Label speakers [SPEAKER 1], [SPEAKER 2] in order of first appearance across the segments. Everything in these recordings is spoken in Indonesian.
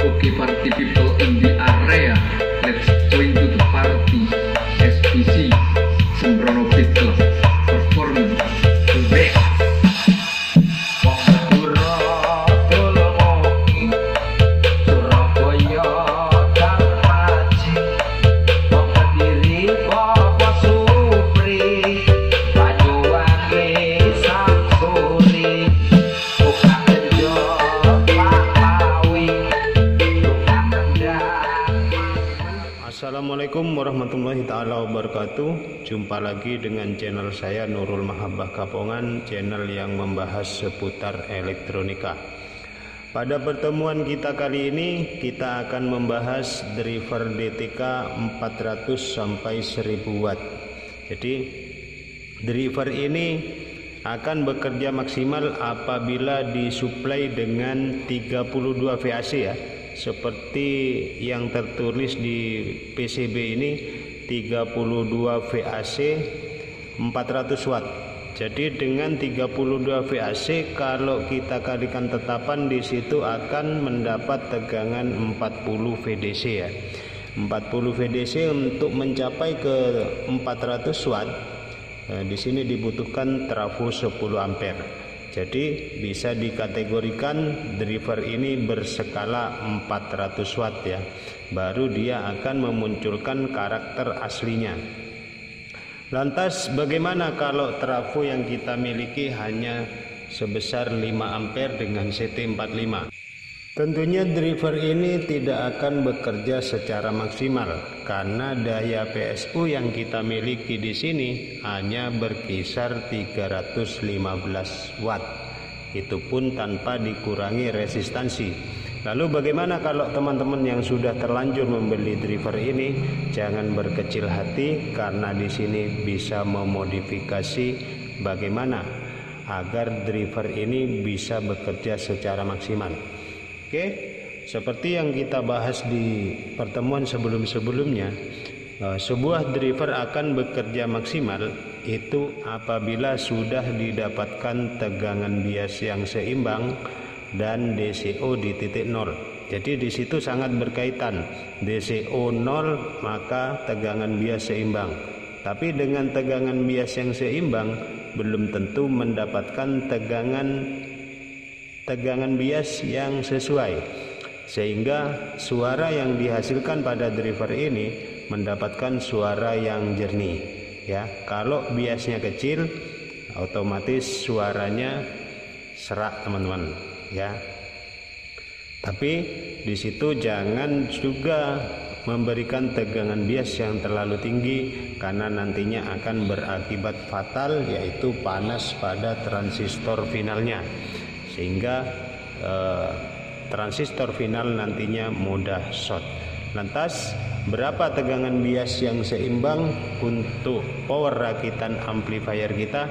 [SPEAKER 1] Okay, party people in the area, let's join to the party. SPC Sembrono Beat Club performance the best.
[SPEAKER 2] Assalamualaikum warahmatullahi ta'ala wabarakatuh. Jumpa lagi dengan channel saya Nurul Mahabbah Kapongan, channel yang membahas seputar elektronika. Pada pertemuan kita kali ini kita akan membahas driver DTK 400 sampai 1000 watt. Jadi driver ini akan bekerja maksimal apabila disuplai dengan 32 VAC ya. Seperti yang tertulis di PCB ini 32 VAC 400 watt. Jadi dengan 32 VAC kalau kita kalikan tetapan di situ akan mendapat tegangan 40 VDC ya. 40 VDC untuk mencapai ke 400 watt. Di sini dibutuhkan trafo 10 ampere. Jadi bisa dikategorikan driver ini berskala 400 watt ya. Baru dia akan memunculkan karakter aslinya. Lantas bagaimana kalau trafo yang kita miliki hanya sebesar 5 ampere dengan CT45? Tentunya driver ini tidak akan bekerja secara maksimal karena daya PSU yang kita miliki di sini hanya berkisar 315 watt. Itu pun tanpa dikurangi resistansi. Lalu bagaimana kalau teman-teman yang sudah terlanjur membeli driver ini? Jangan berkecil hati karena di sini bisa memodifikasi bagaimana agar driver ini bisa bekerja secara maksimal. Oke, seperti yang kita bahas di pertemuan sebelum-sebelumnya, sebuah driver akan bekerja maksimal itu apabila sudah didapatkan tegangan bias yang seimbang dan DCO di titik nol. Jadi di situ sangat berkaitan. DCO 0 maka tegangan bias seimbang. Tapi dengan tegangan bias yang seimbang belum tentu mendapatkan tegangan bias yang sesuai, sehingga suara yang dihasilkan pada driver ini mendapatkan suara yang jernih ya. Kalau biasnya kecil otomatis suaranya serak teman-teman ya. Tapi di situ jangan juga memberikan tegangan bias yang terlalu tinggi karena nantinya akan berakibat fatal, yaitu panas pada transistor finalnya, sehingga transistor final nantinya mudah short. Lantas berapa tegangan bias yang seimbang untuk power rakitan amplifier kita?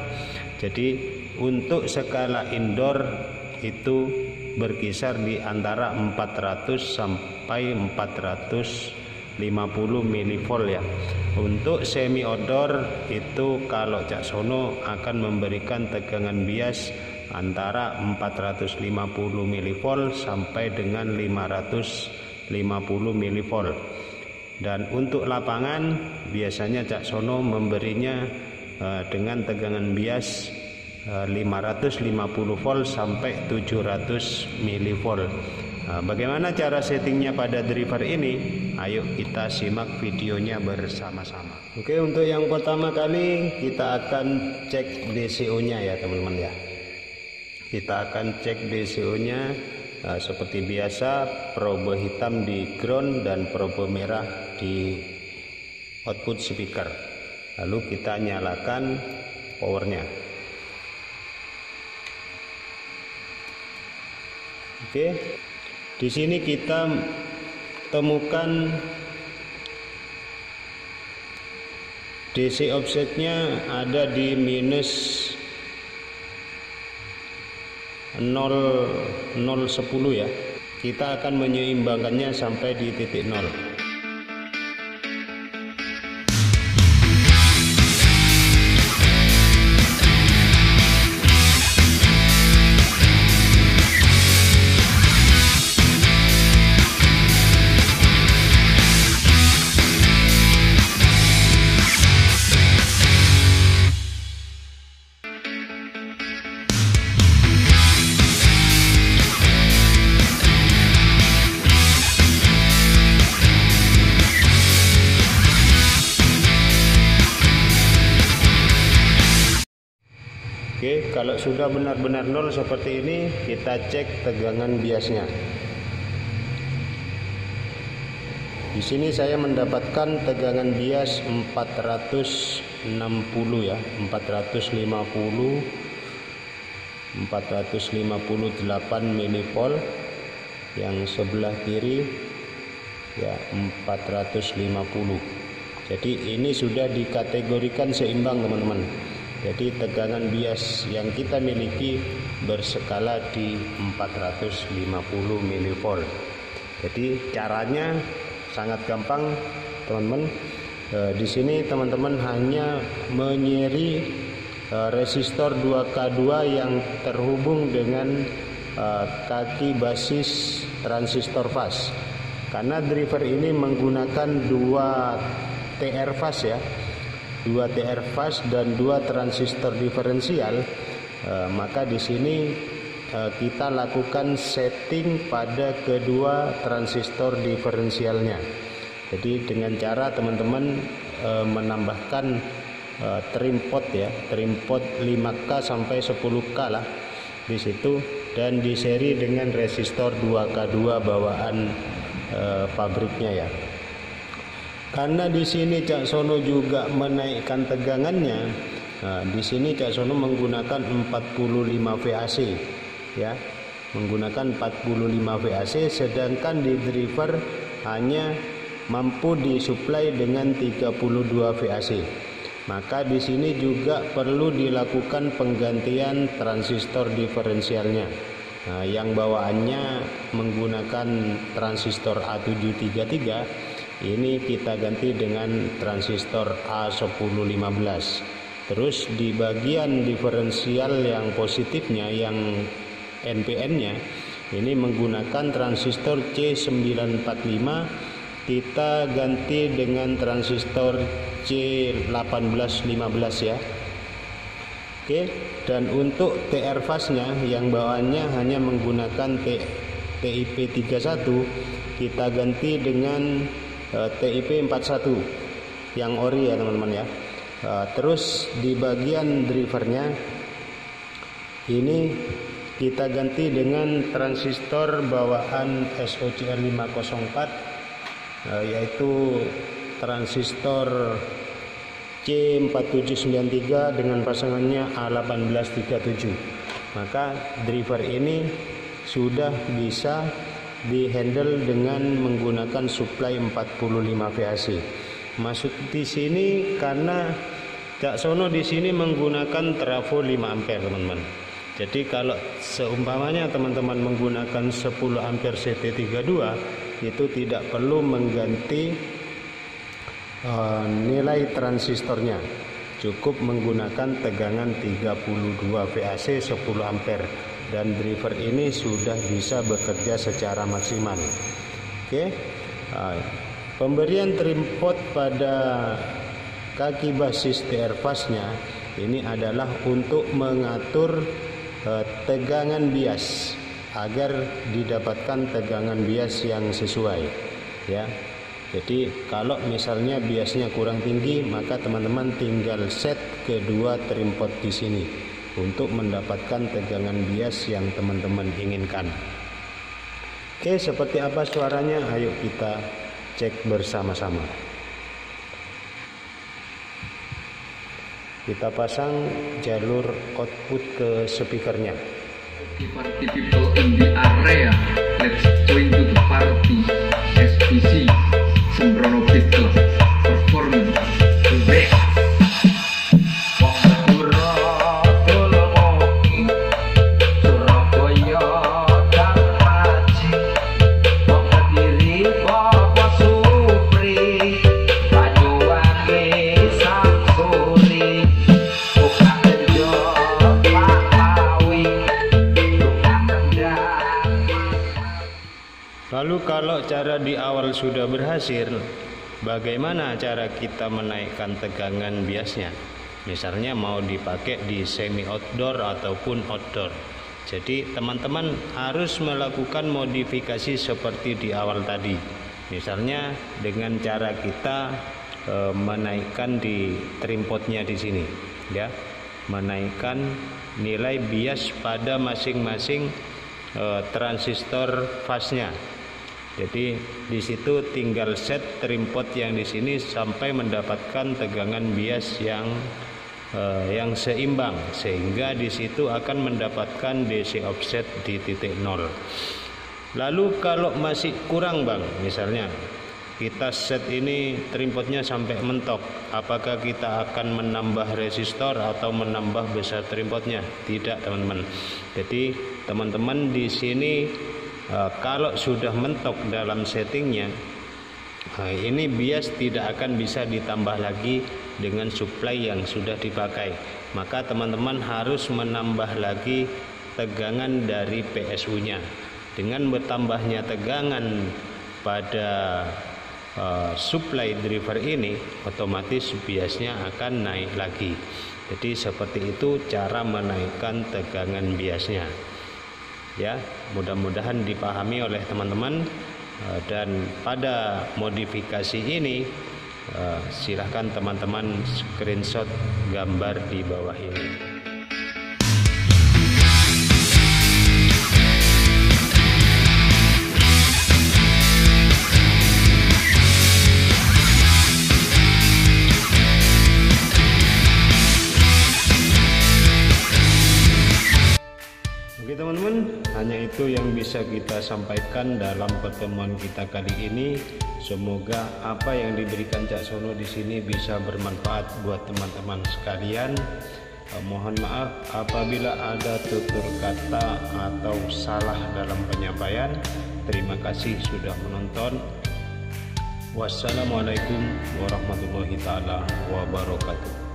[SPEAKER 2] Jadi untuk skala indoor itu berkisar di antara 400 sampai 450 mV ya. Untuk semi outdoor itu kalau Cak Sono akan memberikan tegangan bias antara 450 mV sampai dengan 550 mV. Dan untuk lapangan biasanya Cak Sono memberinya dengan tegangan bias 550 volt sampai 700 mV. Bagaimana cara settingnya pada driver ini? Ayo kita simak videonya bersama-sama. Oke, untuk yang pertama kali kita akan cek DCO nya ya teman-teman ya. Kita akan cek DCO-nya seperti biasa, probe hitam di ground dan probe merah di output speaker. Lalu kita nyalakan powernya. Oke, di sini kita temukan DC offsetnya ada di minus 0,010 ya. Kita akan menyeimbangkannya sampai di titik 0. kalau sudah benar-benar nol seperti ini, kita cek tegangan biasnya. Di sini saya mendapatkan tegangan bias 460 ya, 458 milipol. Yang sebelah kiri ya 450. Jadi ini sudah dikategorikan seimbang teman-teman. Jadi tegangan bias yang kita miliki berskala di 450 milivol. Jadi caranya sangat gampang teman-teman. Di sini teman-teman hanya menyeri resistor 2K2 yang terhubung dengan kaki basis transistor fast. Karena driver ini menggunakan 2 TR fast ya, 2 TR fast dan 2 transistor diferensial, maka di sini kita lakukan setting pada kedua transistor diferensialnya. Jadi dengan cara teman-teman menambahkan trim pot ya, trim pot 5K sampai 10K lah di situ, dan diseri dengan resistor 2K2 bawaan pabriknya ya. Karena di sini Cak Sono juga menaikkan tegangannya. Nah, di sini Cak Sono menggunakan 45 VAC ya, menggunakan 45 VAC, sedangkan di driver hanya mampu disuplai dengan 32 VAC. Maka di sini juga perlu dilakukan penggantian transistor diferensialnya. Nah, yang bawaannya menggunakan transistor A733, ini kita ganti dengan transistor A1015. Terus di bagian diferensial yang positifnya, yang NPN-nya, ini menggunakan transistor C945, kita ganti dengan transistor C1815 ya. Oke, dan untuk TR fast-nya yang bawaannya hanya menggunakan TIP 31, kita ganti dengan TIP 41 yang ori ya teman-teman ya. Terus di bagian drivernya ini kita ganti dengan transistor bawaan SOCR 504, yaitu transistor C4793 dengan pasangannya A1837. Maka driver ini sudah bisa dihandle dengan menggunakan supply 45 VAC. Masuk di sini karena Cak Sono di sini menggunakan trafo 5 ampere teman-teman. Jadi kalau seumpamanya teman-teman menggunakan 10 ampere CT32, itu tidak perlu mengganti nilai transistornya, cukup menggunakan tegangan 32 VAC 10 ampere, dan driver ini sudah bisa bekerja secara maksimal. Oke. Pemberian trim pot pada kaki basis TR fast-nya ini adalah untuk mengatur tegangan bias agar didapatkan tegangan bias yang sesuai ya. Jadi kalau misalnya biasnya kurang tinggi, maka teman-teman tinggal set kedua trim pot di sini untuk mendapatkan tegangan bias yang teman-teman inginkan. Oke, seperti apa suaranya? Ayo kita cek bersama-sama. Kita pasang jalur output ke speakernya.
[SPEAKER 1] Party people in the area, let's join to the party. SPC Sembrono Beat Club performance the best.
[SPEAKER 2] Lalu kalau cara di awal sudah berhasil, bagaimana cara kita menaikkan tegangan biasnya? Misalnya mau dipakai di semi outdoor ataupun outdoor. Jadi teman-teman harus melakukan modifikasi seperti di awal tadi. Misalnya dengan cara kita menaikkan di trim potnya di sini, ya. menaikkan nilai bias pada masing-masing transistor fase-nya. Jadi di situ tinggal set trim-pot yang di sini sampai mendapatkan tegangan bias yang seimbang, sehingga di situ akan mendapatkan DC offset di titik 0. Lalu kalau masih kurang Bang, misalnya kita set ini trim-potnya sampai mentok, apakah kita akan menambah resistor atau menambah besar trim-potnya? Tidak teman-teman. Jadi teman-teman di sini kalau sudah mentok dalam settingnya, ini bias tidak akan bisa ditambah lagi dengan supply yang sudah dipakai. Maka teman-teman harus menambah lagi tegangan dari PSU-nya. Dengan bertambahnya tegangan pada supply driver ini, otomatis biasnya akan naik lagi. Jadi seperti itu cara menaikkan tegangan biasnya. Ya, mudah-mudahan dipahami oleh teman-teman. Dan pada modifikasi ini silahkan teman-teman screenshot gambar di bawah ini. Oke teman-teman, hanya itu yang bisa kita sampaikan dalam pertemuan kita kali ini. Semoga apa yang diberikan Cak Sono di sini bisa bermanfaat buat teman-teman sekalian. Mohon maaf apabila ada tutur kata atau salah dalam penyampaian. Terima kasih sudah menonton. Wassalamualaikum warahmatullahi taala wabarakatuh.